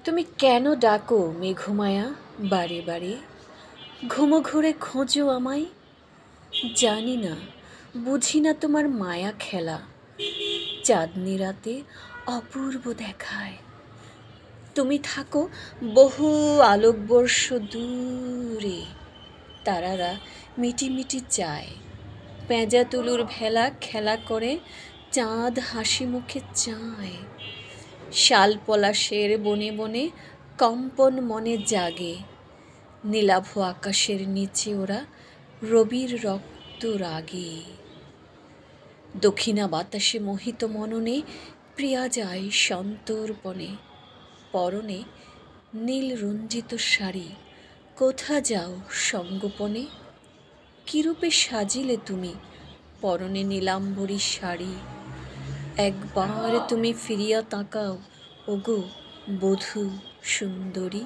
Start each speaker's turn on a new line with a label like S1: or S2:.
S1: তুমি কেন ডাকো মেঘমায়া বারে বারে? ঘুমো ঘুরে খোঁজো আমায়। জানি না, বুঝি না তোমার মায়া খেলা। চাঁদনি রাতে অপূর্ব দেখায়। তুমি থাকো বহু আলোকবর্ষ দূরে। তারারা মিটিমিটি চায়। পেঁজা তুলুর ভেলা খেলা করে চাঁদ হাসি মুখে চায়। শাল পলাশের বনে বনে কম্পন মনে জাগে। নীলাভ আকাশের নিচে ওরা রবির রক্ত রাগে। দক্ষিণা বাতাসে মোহিত মননে প্রিয়া যায় সন্তর্পণে। পরনে নীল রঞ্জিত শাড়ি, কোথা যাও সঙ্গোপনে? কিরূপে সাজিলে তুমি পরনে নীলাম্বরী শাড়ি? একবার তুমি ফিরিয়া তাকাও ওগো বধূ সুন্দরী।